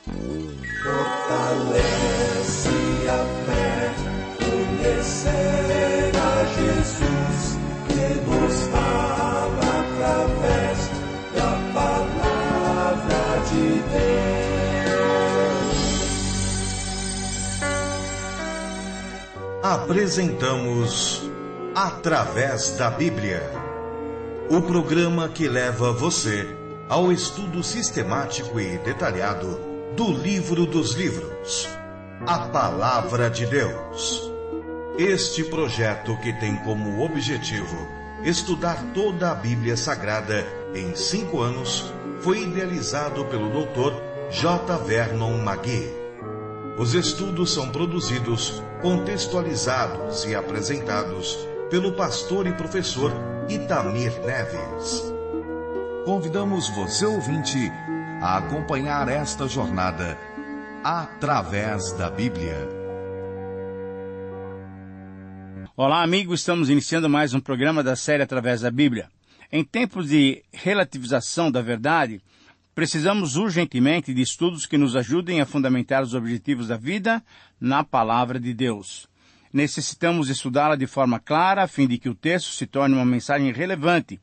Fortalece a fé, conhecer a Jesus, que nos fala através da palavra de Deus. Apresentamos Através da Bíblia, o programa que leva você ao estudo sistemático e detalhado do livro dos livros, a Palavra de Deus. Este projeto, que tem como objetivo estudar toda a Bíblia Sagrada em 5 anos, foi idealizado pelo Dr. J. Vernon McGee. Os estudos são produzidos, contextualizados e apresentados pelo pastor e professor Itamir Neves. Convidamos você, ouvinte, a acompanhar esta jornada através da Bíblia. Olá, amigo, estamos iniciando mais um programa da série Através da Bíblia. Em tempos de relativização da verdade, precisamos urgentemente de estudos que nos ajudem a fundamentar os objetivos da vida na Palavra de Deus. Necessitamos estudá-la de forma clara, a fim de que o texto se torne uma mensagem relevante,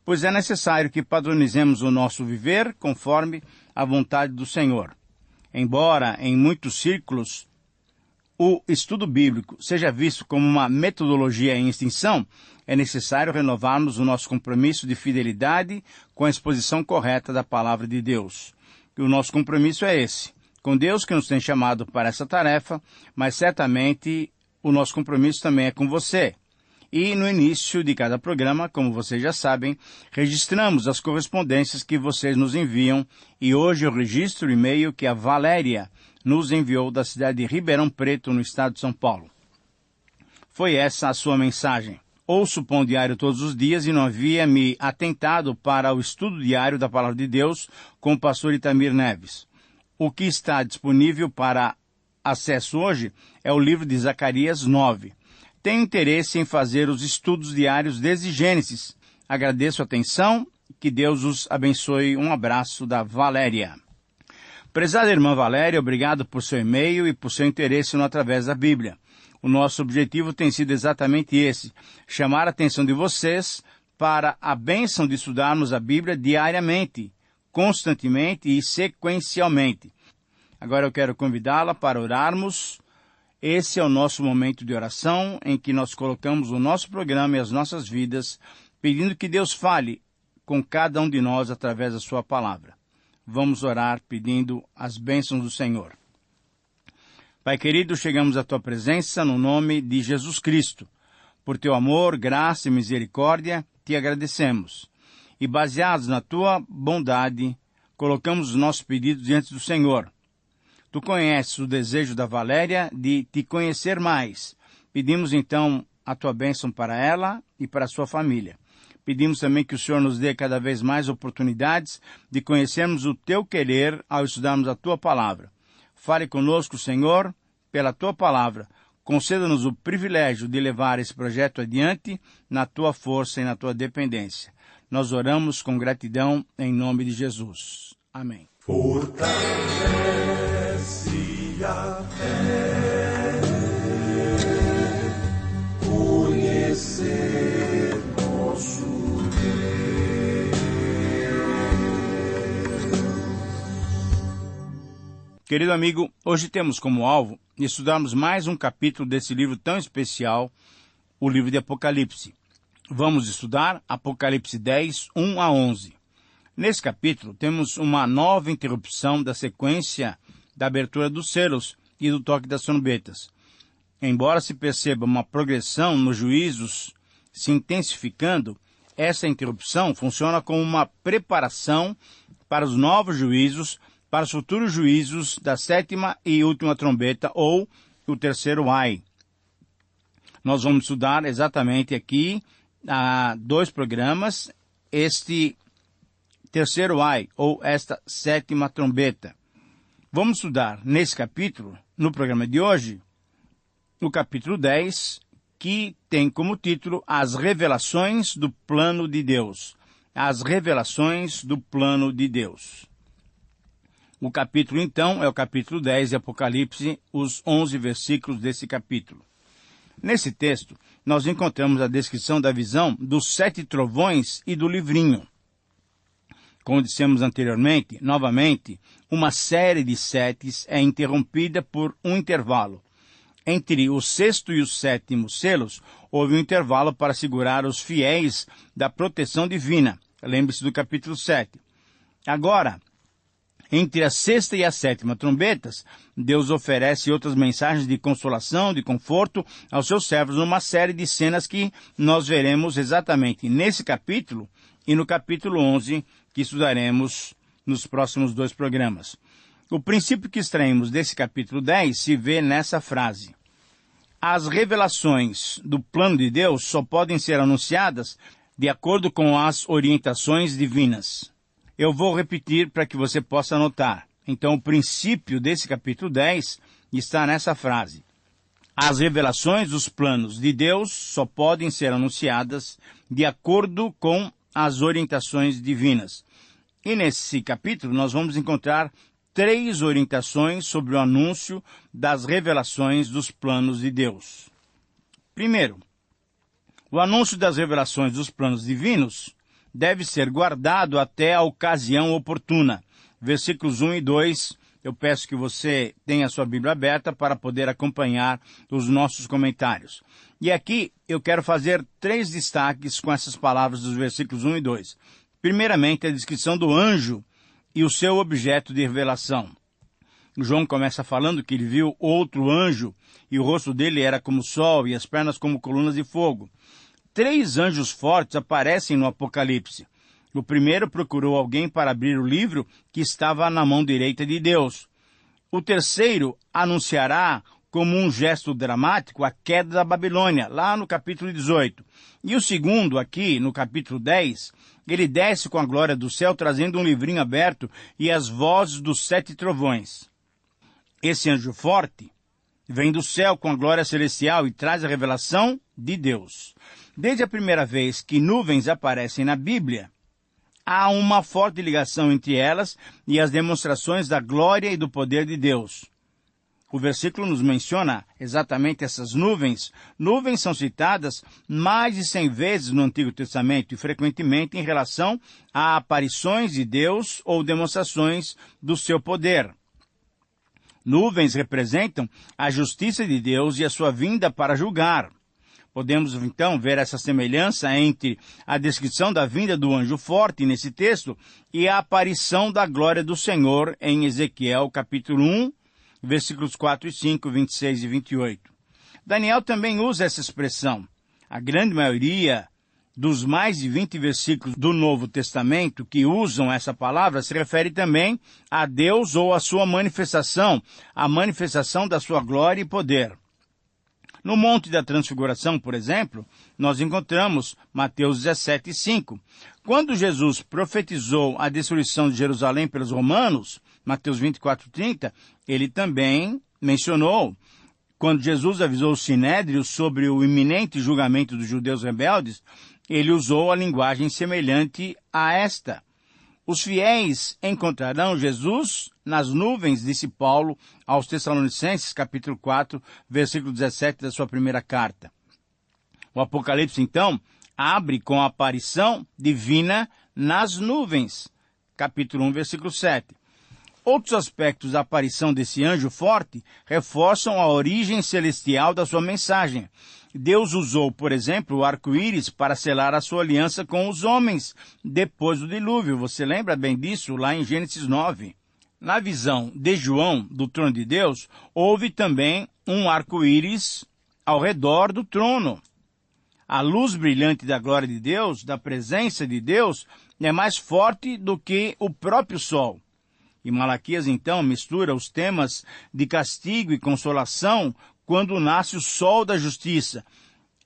pois é necessário que padronizemos o nosso viver conforme a vontade do Senhor. Embora, em muitos círculos, o estudo bíblico seja visto como uma metodologia em extinção, é necessário renovarmos o nosso compromisso de fidelidade com a exposição correta da Palavra de Deus. E o nosso compromisso é esse, com Deus que nos tem chamado para essa tarefa, mas certamente o nosso compromisso também é com você. E no início de cada programa, como vocês já sabem, registramos as correspondências que vocês nos enviam, e hoje eu registro o e-mail que a Valéria nos enviou da cidade de Ribeirão Preto, no estado de São Paulo. Foi essa a sua mensagem. Ouço o Pão Diário todos os dias e não havia me atentado para o estudo diário da Palavra de Deus com o pastor Itamir Neves. O que está disponível para acesso hoje é o livro de Zacarias 9. Tenho interesse em fazer os estudos diários desde Gênesis. Agradeço a atenção, que Deus os abençoe. Um abraço da Valéria. Prezada irmã Valéria, obrigado por seu e-mail e por seu interesse no Através da Bíblia. O nosso objetivo tem sido exatamente esse, chamar a atenção de vocês para a bênção de estudarmos a Bíblia diariamente, constantemente e sequencialmente. Agora eu quero convidá-la para orarmos. Esse é o nosso momento de oração, em que nós colocamos o nosso programa e as nossas vidas, pedindo que Deus fale com cada um de nós através da sua palavra. Vamos orar pedindo as bênçãos do Senhor. Pai querido, chegamos à tua presença no nome de Jesus Cristo. Por teu amor, graça e misericórdia, te agradecemos. E baseados na tua bondade, colocamos os nossos pedidos diante do Senhor. Tu conheces o desejo da Valéria de te conhecer mais. Pedimos então a tua bênção para ela e para a sua família. Pedimos também que o Senhor nos dê cada vez mais oportunidades de conhecermos o teu querer ao estudarmos a tua palavra. Fale conosco, Senhor, pela tua palavra. Conceda-nos o privilégio de levar esse projeto adiante na tua força e na tua dependência. Nós oramos com gratidão em nome de Jesus. Amém. Fortalece a fé, conhecer nosso Deus. Querido amigo, hoje temos como alvo estudarmos mais um capítulo desse livro tão especial, o livro de Apocalipse. Vamos estudar Apocalipse 10, 1 a 11. Nesse capítulo, temos uma nova interrupção da sequência da abertura dos selos e do toque das trombetas. Embora se perceba uma progressão nos juízos se intensificando, essa interrupção funciona como uma preparação para os novos juízos, para os futuros juízos da sétima e última trombeta, ou o terceiro ai. Nós vamos estudar exatamente aqui, há 2 programas, este terceiro ai, ou esta sétima trombeta. Vamos estudar nesse capítulo, no programa de hoje, o capítulo 10, que tem como título As Revelações do Plano de Deus. As Revelações do Plano de Deus. O capítulo, então, é o capítulo 10 de Apocalipse, os 11 versículos desse capítulo. Nesse texto, nós encontramos a descrição da visão dos 7 trovões e do livrinho. Como dissemos anteriormente, novamente, uma série de setes é interrompida por um intervalo. Entre o 6º e o 7º selos, houve um intervalo para segurar os fiéis da proteção divina. Lembre-se do capítulo 7. Agora, entre a 6ª e a 7ª trombetas, Deus oferece outras mensagens de consolação, de conforto aos seus servos, numa série de cenas que nós veremos exatamente nesse capítulo e no capítulo 11, que estudaremos nos próximos 2 programas. O princípio que extraímos desse capítulo 10 se vê nessa frase. As revelações do plano de Deus só podem ser anunciadas de acordo com as orientações divinas. Eu vou repetir para que você possa anotar. Então, o princípio desse capítulo 10 está nessa frase. As revelações dos planos de Deus só podem ser anunciadas de acordo com as orientações divinas. E nesse capítulo nós vamos encontrar 3 orientações sobre o anúncio das revelações dos planos de Deus. Primeiro, o anúncio das revelações dos planos divinos deve ser guardado até a ocasião oportuna. Versículos 1 e 2, eu peço que você tenha a sua Bíblia aberta para poder acompanhar os nossos comentários. E aqui eu quero fazer 3 destaques com essas palavras dos versículos 1 e 2. Primeiramente, a descrição do anjo e o seu objeto de revelação. João começa falando que ele viu outro anjo e o rosto dele era como o sol e as pernas como colunas de fogo. 3 anjos fortes aparecem no Apocalipse. O primeiro procurou alguém para abrir o livro que estava na mão direita de Deus. O terceiro anunciará como um gesto dramático a queda da Babilônia, lá no capítulo 18. E o segundo, aqui no capítulo 10, ele desce com a glória do céu, trazendo um livrinho aberto e as vozes dos 7 trovões. Esse anjo forte vem do céu com a glória celestial e traz a revelação de Deus. Desde a primeira vez que nuvens aparecem na Bíblia, há uma forte ligação entre elas e as demonstrações da glória e do poder de Deus. O versículo nos menciona exatamente essas nuvens. Nuvens são citadas mais de 100 vezes no Antigo Testamento e frequentemente em relação a aparições de Deus ou demonstrações do seu poder. Nuvens representam a justiça de Deus e a sua vinda para julgar. Podemos, então, ver essa semelhança entre a descrição da vinda do anjo forte nesse texto e a aparição da glória do Senhor em Ezequiel, capítulo 1, versículos 4 e 5, 26 e 28. Daniel também usa essa expressão. A grande maioria dos mais de 20 versículos do Novo Testamento que usam essa palavra se refere também a Deus ou a sua manifestação, a manifestação da sua glória e poder. No Monte da Transfiguração, por exemplo, nós encontramos Mateus 17, 5. Quando Jesus profetizou a destruição de Jerusalém pelos romanos, Mateus 24, 30, ele também mencionou, quando Jesus avisou o Sinédrio sobre o iminente julgamento dos judeus rebeldes, ele usou a linguagem semelhante a esta. Os fiéis encontrarão Jesus nas nuvens, disse Paulo aos Tessalonicenses, capítulo 4, versículo 17 da sua primeira carta. O Apocalipse, então, abre com a aparição divina nas nuvens, capítulo 1, versículo 7. Outros aspectos da aparição desse anjo forte reforçam a origem celestial da sua mensagem. Deus usou, por exemplo, o arco-íris para selar a sua aliança com os homens depois do dilúvio. Você lembra bem disso lá em Gênesis 9? Na visão de João do trono de Deus, houve também um arco-íris ao redor do trono. A luz brilhante da glória de Deus, da presença de Deus, é mais forte do que o próprio sol. E Malaquias, então, mistura os temas de castigo e consolação quando nasce o sol da justiça.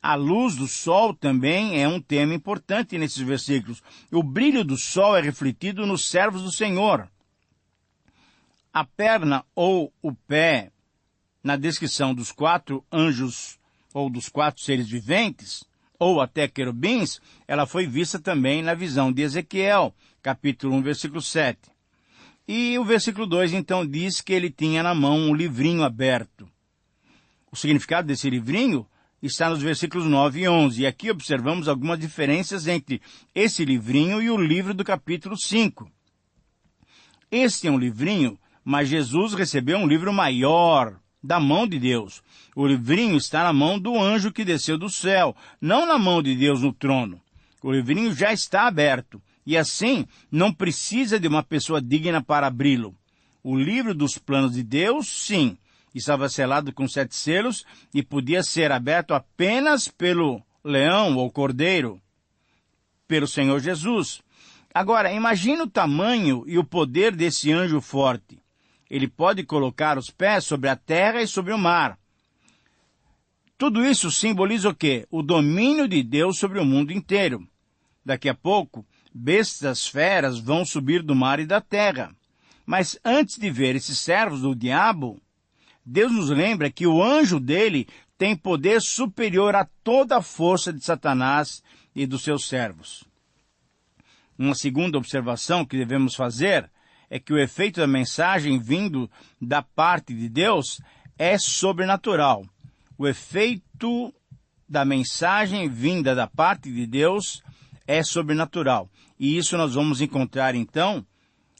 A luz do sol também é um tema importante nesses versículos. O brilho do sol é refletido nos servos do Senhor. A perna ou o pé, na descrição dos 4 anjos ou dos 4 seres viventes, ou até querubins, ela foi vista também na visão de Ezequiel, capítulo 1, versículo 7. E o versículo 2, então, diz que ele tinha na mão um livrinho aberto. O significado desse livrinho está nos versículos 9 e 11. E aqui observamos algumas diferenças entre esse livrinho e o livro do capítulo 5. Este é um livrinho, mas Jesus recebeu um livro maior da mão de Deus. O livrinho está na mão do anjo que desceu do céu, não na mão de Deus no trono. O livrinho já está aberto, e assim não precisa de uma pessoa digna para abri-lo. O livro dos planos de Deus, sim, estava selado com 7 selos e podia ser aberto apenas pelo leão ou cordeiro, pelo Senhor Jesus. Agora, imagine o tamanho e o poder desse anjo forte. Ele pode colocar os pés sobre a terra e sobre o mar. Tudo isso simboliza o quê? O domínio de Deus sobre o mundo inteiro. Daqui a pouco, bestas feras vão subir do mar e da terra. Mas antes de ver esses servos do diabo, Deus nos lembra que o anjo dele tem poder superior a toda a força de Satanás e dos seus servos. Uma segunda observação que devemos fazer é que o efeito da mensagem vindo da parte de Deus é sobrenatural. O efeito da mensagem vinda da parte de Deus é sobrenatural. E isso nós vamos encontrar, então,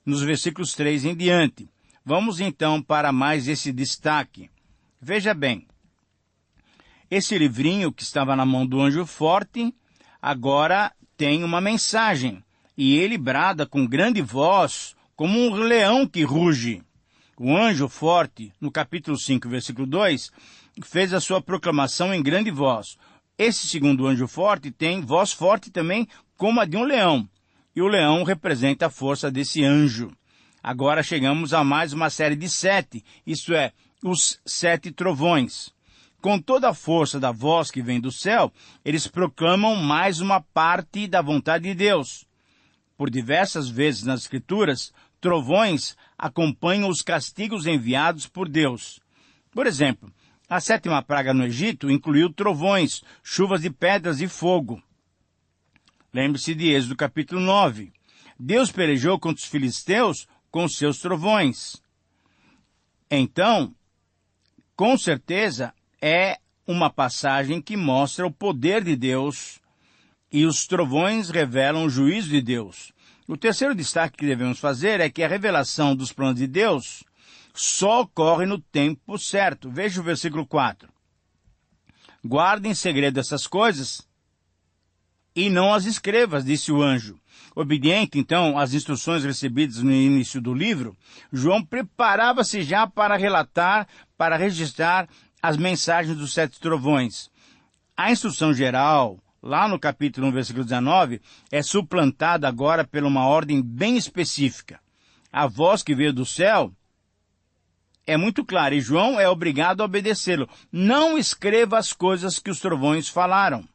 nos versículos 3 em diante. Vamos, então, para mais esse destaque. Veja bem, esse livrinho que estava na mão do anjo forte, agora tem uma mensagem. E ele brada com grande voz, como um leão que ruge. O anjo forte, no capítulo 5, versículo 2, fez a sua proclamação em grande voz. Esse segundo anjo forte tem voz forte também, como a de um leão. E o leão representa a força desse anjo. Agora chegamos a mais uma série de 7, isto é, os 7 trovões. Com toda a força da voz que vem do céu, eles proclamam mais uma parte da vontade de Deus. Por diversas vezes nas Escrituras, trovões acompanham os castigos enviados por Deus. Por exemplo, a 7ª praga no Egito incluiu trovões, chuvas de pedras e fogo. Lembre-se de Êxodo capítulo 9. Deus pelejou contra os filisteus com seus trovões. Então, com certeza, é uma passagem que mostra o poder de Deus e os trovões revelam o juízo de Deus. O terceiro destaque que devemos fazer é que a revelação dos planos de Deus só ocorre no tempo certo. Veja o versículo 4. Guarde em segredo essas coisas e não as escrevas, disse o anjo. Obediente, então, às instruções recebidas no início do livro, João preparava-se já para relatar, para registrar as mensagens dos 7 trovões. A instrução geral, lá no capítulo 1, versículo 19, é suplantada agora por uma ordem bem específica. A voz que veio do céu é muito clara e João é obrigado a obedecê-lo. Não escreva as coisas que os trovões falaram.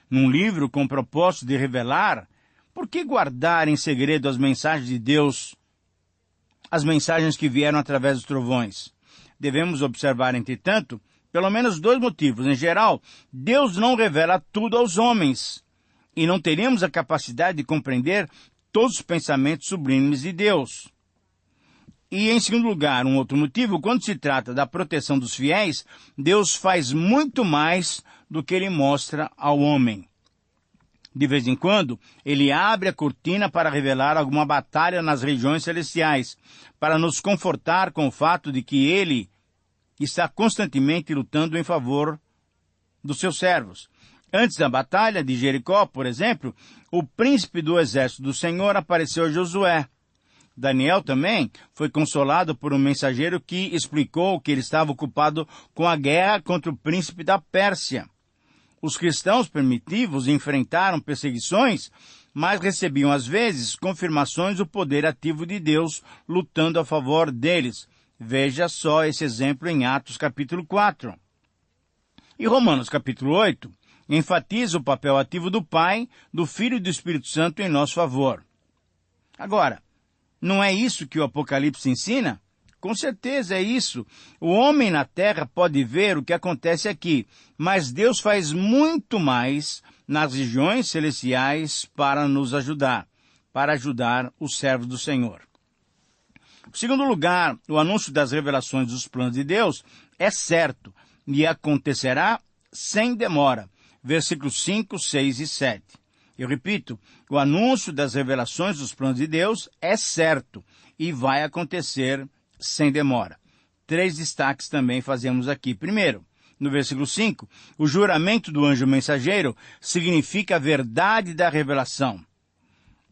Num livro com o propósito de revelar, por que guardar em segredo as mensagens de Deus, as mensagens que vieram através dos trovões? Devemos observar, entretanto, pelo menos 2 motivos. Em geral, Deus não revela tudo aos homens, e não teríamos a capacidade de compreender todos os pensamentos sublimes de Deus. E, em segundo lugar, um outro motivo, quando se trata da proteção dos fiéis, Deus faz muito mais do que ele mostra ao homem. De vez em quando, ele abre a cortina para revelar alguma batalha nas regiões celestiais, para nos confortar com o fato de que ele está constantemente lutando em favor dos seus servos. Antes da batalha de Jericó, por exemplo, o príncipe do exército do Senhor apareceu a Josué. Daniel também foi consolado por um mensageiro que explicou que ele estava ocupado com a guerra contra o príncipe da Pérsia. Os cristãos primitivos enfrentaram perseguições, mas recebiam às vezes confirmações do poder ativo de Deus lutando a favor deles. Veja só esse exemplo em Atos capítulo 4. E Romanos capítulo 8 enfatiza o papel ativo do Pai, do Filho e do Espírito Santo em nosso favor. Agora, não é isso que o Apocalipse ensina? Com certeza é isso. O homem na terra pode ver o que acontece aqui, mas Deus faz muito mais nas regiões celestiais para nos ajudar, para ajudar os servos do Senhor. Em segundo lugar, o anúncio das revelações dos planos de Deus é certo e acontecerá sem demora. Versículos 5, 6 e 7. Eu repito, o anúncio das revelações dos planos de Deus é certo e vai acontecer sem demora. 3 destaques também fazemos aqui. Primeiro, no versículo 5, o juramento do anjo mensageiro significa a verdade da revelação.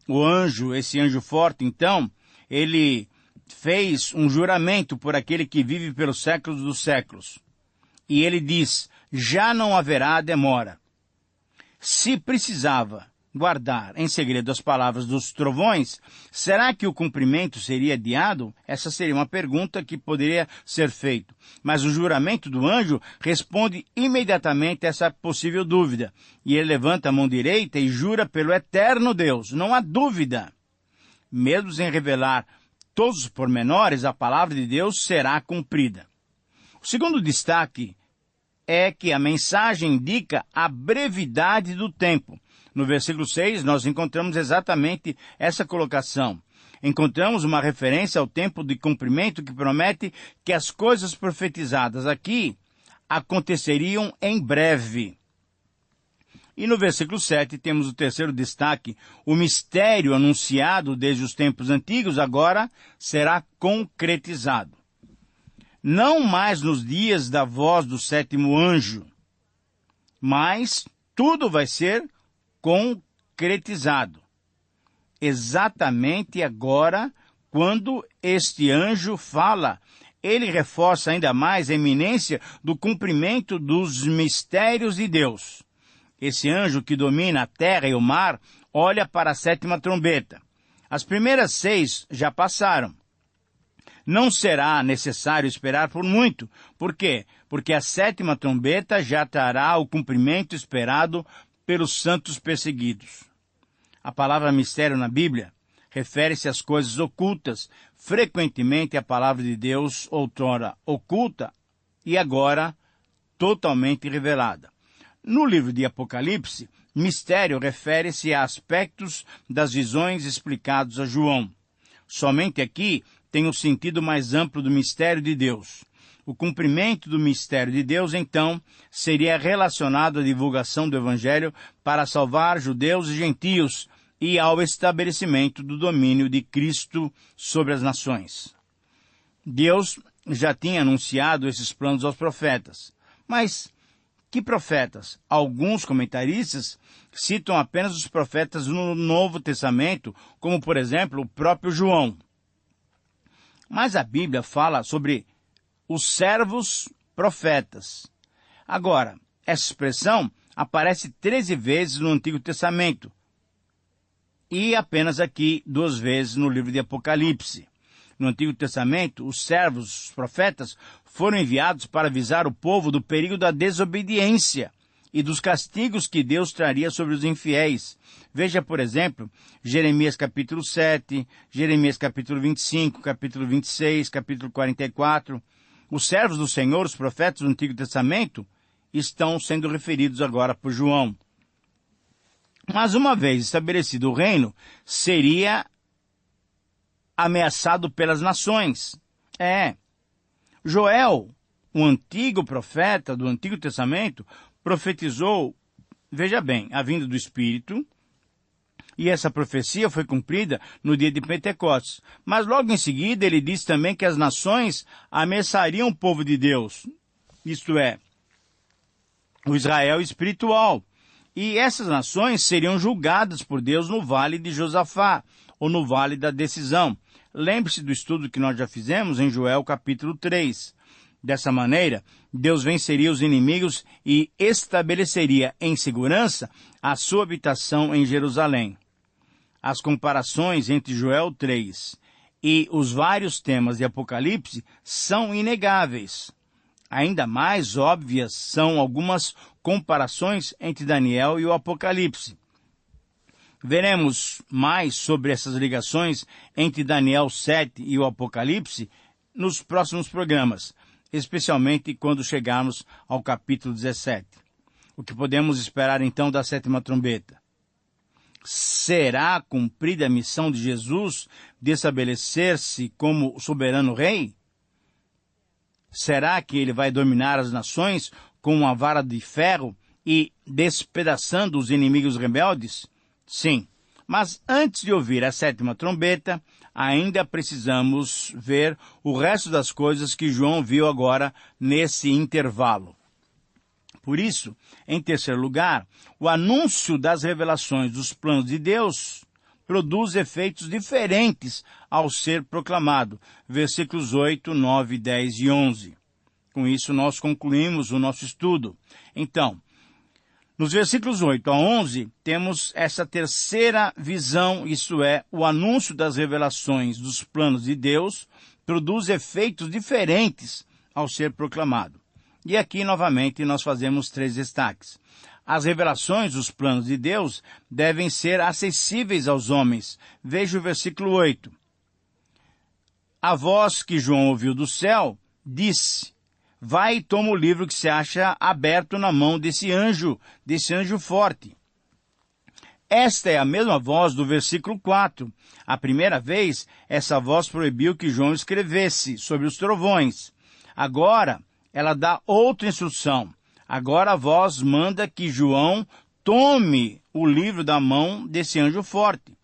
O anjo, esse anjo forte, então, ele fez um juramento por aquele que vive pelos séculos dos séculos. E ele diz, já não haverá demora. Se precisava guardar em segredo as palavras dos trovões, será que o cumprimento seria adiado? Essa seria uma pergunta que poderia ser feita. Mas o juramento do anjo responde imediatamente a essa possível dúvida. E ele levanta a mão direita e jura pelo eterno Deus. Não há dúvida. Mesmo sem revelar todos os pormenores, a palavra de Deus será cumprida. O segundo destaque é que a mensagem indica a brevidade do tempo. No versículo 6, nós encontramos exatamente essa colocação. Encontramos uma referência ao tempo de cumprimento que promete que as coisas profetizadas aqui aconteceriam em breve. E no versículo 7 temos o terceiro destaque. O mistério anunciado desde os tempos antigos agora será concretizado. Não mais nos dias da voz do sétimo anjo, mas tudo vai ser concretizado. Exatamente agora, quando este anjo fala, ele reforça ainda mais a iminência do cumprimento dos mistérios de Deus. Esse anjo que domina a terra e o mar olha para a sétima trombeta. As primeiras 6 já passaram. Não será necessário esperar por muito. Por quê? Porque a sétima trombeta já trará o cumprimento esperado pelos santos perseguidos. A palavra mistério na Bíblia refere-se às coisas ocultas, frequentemente a palavra de Deus outrora oculta e agora totalmente revelada. No livro de Apocalipse, mistério refere-se a aspectos das visões explicados a João. Somente aqui tem um sentido mais amplo do mistério de Deus. O cumprimento do mistério de Deus, então, seria relacionado à divulgação do Evangelho para salvar judeus e gentios e ao estabelecimento do domínio de Cristo sobre as nações. Deus já tinha anunciado esses planos aos profetas. Mas que profetas? Alguns comentaristas citam apenas os profetas no Novo Testamento, como, por exemplo, o próprio João. Mas a Bíblia fala sobre os servos profetas. Agora, essa expressão aparece 13 vezes no Antigo Testamento e apenas aqui 2 vezes no livro de Apocalipse. No Antigo Testamento, os servos, os profetas, foram enviados para avisar o povo do perigo da desobediência e dos castigos que Deus traria sobre os infiéis. Veja, por exemplo, Jeremias capítulo 7, Jeremias capítulo 25, capítulo 26, capítulo 44. Os servos do Senhor, os profetas do Antigo Testamento, estão sendo referidos agora por João. Mas uma vez estabelecido o reino, seria ameaçado pelas nações. Joel, o antigo profeta do Antigo Testamento, profetizou, veja bem, a vinda do Espírito, e essa profecia foi cumprida no dia de Pentecostes. Mas logo em seguida ele disse também que as nações ameaçariam o povo de Deus, isto é, o Israel espiritual. E essas nações seriam julgadas por Deus no Vale de Josafá, ou no Vale da Decisão. Lembre-se do estudo que nós já fizemos em Joel capítulo 3. Dessa maneira, Deus venceria os inimigos e estabeleceria em segurança a sua habitação em Jerusalém. As comparações entre Joel 3 e os vários temas de Apocalipse são inegáveis. Ainda mais óbvias são algumas comparações entre Daniel e o Apocalipse. Veremos mais sobre essas ligações entre Daniel 7 e o Apocalipse nos próximos programas, especialmente quando chegarmos ao capítulo 17. O que podemos esperar então da sétima trombeta? será cumprida a missão de Jesus de estabelecer-se como soberano rei? Será que ele vai dominar as nações com uma vara de ferro e despedaçando os inimigos rebeldes? Sim, mas antes de ouvir a sétima trombeta, ainda precisamos ver o resto das coisas que João viu agora nesse intervalo. Por isso, em terceiro lugar, o anúncio das revelações dos planos de Deus produz efeitos diferentes ao ser proclamado. Versículos 8, 9, 10 e 11. Com isso, nós concluímos o nosso estudo. Então, nos versículos 8 a 11, temos essa terceira visão, isto é, o anúncio das revelações dos planos de Deus produz efeitos diferentes ao ser proclamado. E aqui, novamente, nós fazemos 3 destaques. As revelações dos planos de Deus devem ser acessíveis aos homens. Veja o versículo 8. A voz que João ouviu do céu disse: vai e toma o livro que se acha aberto na mão desse anjo forte. Esta é a mesma voz do versículo 4. A primeira vez, essa voz proibiu que João escrevesse sobre os trovões. Agora, ela dá outra instrução. Agora a voz manda que João tome o livro da mão desse anjo forte.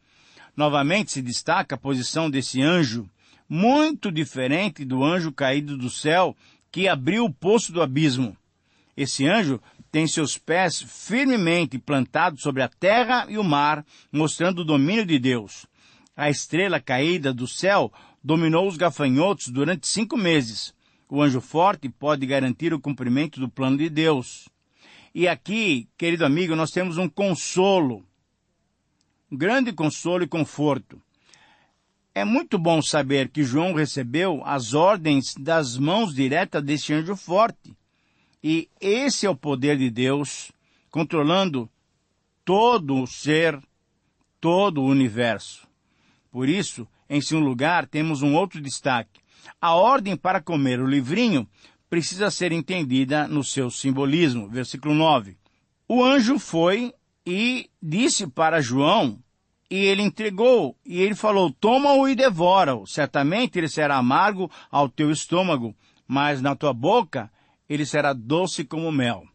Novamente se destaca a posição desse anjo, muito diferente do anjo caído do céu que abriu o poço do abismo. Esse anjo tem seus pés firmemente plantados sobre a terra e o mar, mostrando o domínio de Deus. A estrela caída do céu dominou os gafanhotos durante 5 meses. O anjo forte pode garantir o cumprimento do plano de Deus. E aqui, querido amigo, nós temos um consolo, um grande consolo e conforto. É muito bom saber que João recebeu as ordens das mãos diretas desse anjo forte. E esse é o poder de Deus, controlando todo o ser, todo o universo. Por isso, em seu lugar, temos um outro destaque. A ordem para comer o livrinho precisa ser entendida no seu simbolismo. Versículo 9. O anjo foi e disse para João, e ele entregou, e ele falou: toma-o e devora-o. Certamente ele será amargo ao teu estômago, mas na tua boca ele será doce como mel.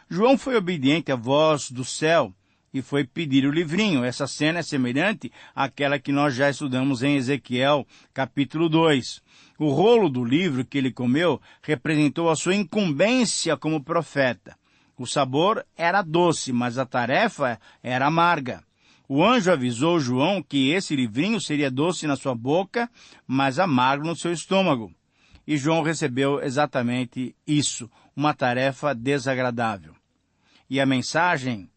João foi obediente à voz do céu e foi pedir o livrinho. Essa cena é semelhante àquela que nós já estudamos em Ezequiel, capítulo 2. O rolo do livro que ele comeu representou a sua incumbência como profeta. O sabor era doce, mas a tarefa era amarga. O anjo avisou João que esse livrinho seria doce na sua boca, mas amargo no seu estômago. E João recebeu exatamente isso, uma tarefa desagradável. E a mensagem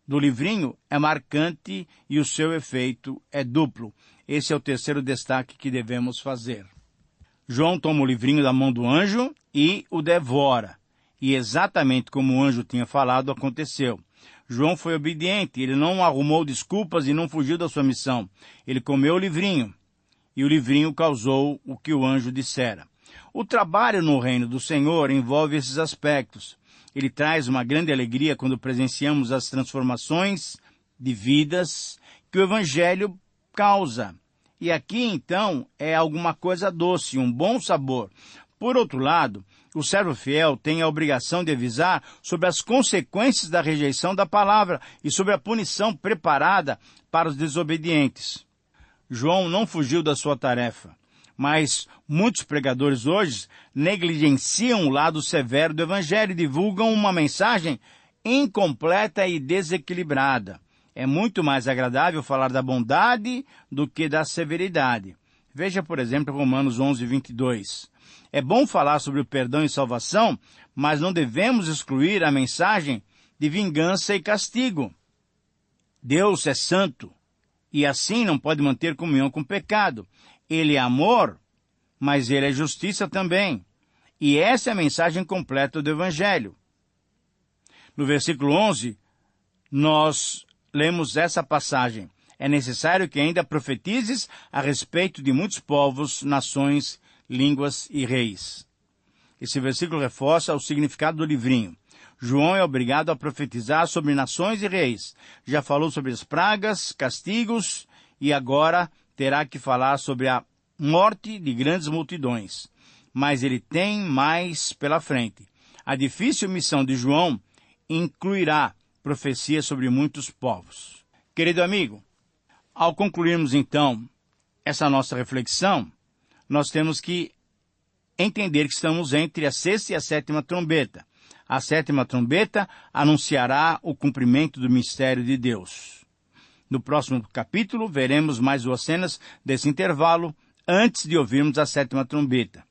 do livrinho é marcante e o seu efeito é duplo. Esse é o terceiro destaque que devemos fazer. João toma o livrinho da mão do anjo e o devora. E exatamente como o anjo tinha falado, aconteceu. João foi obediente, ele não arrumou desculpas e não fugiu da sua missão. Ele comeu o livrinho, e o livrinho causou o que o anjo dissera. O trabalho no reino do Senhor envolve esses aspectos. Ele traz uma grande alegria quando presenciamos as transformações de vidas que o Evangelho causa. E aqui, então, é alguma coisa doce, um bom sabor. Por outro lado, o servo fiel tem a obrigação de avisar sobre as consequências da rejeição da palavra e sobre a punição preparada para os desobedientes. João não fugiu da sua tarefa, mas muitos pregadores hoje negligenciam o lado severo do Evangelho e divulgam uma mensagem incompleta e desequilibrada. É muito mais agradável falar da bondade do que da severidade. Veja, por exemplo, Romanos 11, 22. É bom falar sobre o perdão e salvação, mas não devemos excluir a mensagem de vingança e castigo. Deus é santo e assim não pode manter comunhão com o pecado. Ele é amor, mas ele é justiça também. E essa é a mensagem completa do Evangelho. No versículo 11, nós lemos essa passagem. É necessário que ainda profetizes a respeito de muitos povos, nações, línguas e reis. Esse versículo reforça o significado do livrinho. João é obrigado a profetizar sobre nações e reis. Já falou sobre as pragas, castigos, e agora terá que falar sobre a morte de grandes multidões. Mas ele tem mais pela frente. A difícil missão de João incluirá profecia sobre muitos povos. Querido amigo, ao concluirmos então essa nossa reflexão, nós temos que entender que estamos entre a sexta e a sétima trombeta. A sétima trombeta anunciará o cumprimento do mistério de Deus. No próximo capítulo, veremos mais duas cenas desse intervalo antes de ouvirmos a sétima trombeta.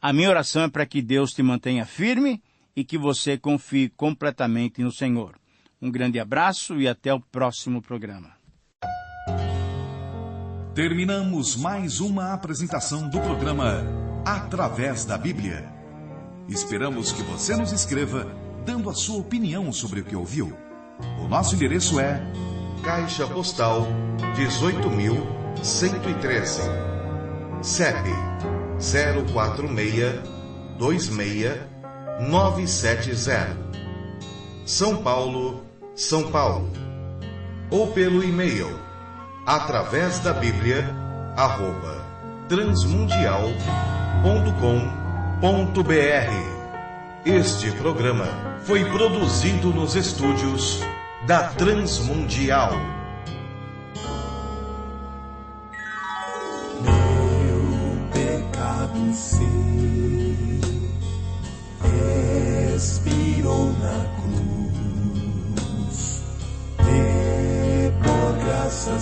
A minha oração é para que Deus te mantenha firme e que você confie completamente no Senhor. Um grande abraço e até o próximo programa. Terminamos mais uma apresentação do programa Através da Bíblia. Esperamos que você nos escreva, dando a sua opinião sobre o que ouviu. O nosso endereço é Caixa Postal 18.113, CEP 04626-970, São Paulo, São Paulo. Ou pelo e-mail através da Bíblia @transmundial.com.br. Este programa foi produzido nos estúdios da Transmundial. Meu pecado se expirou na cruz, e por graça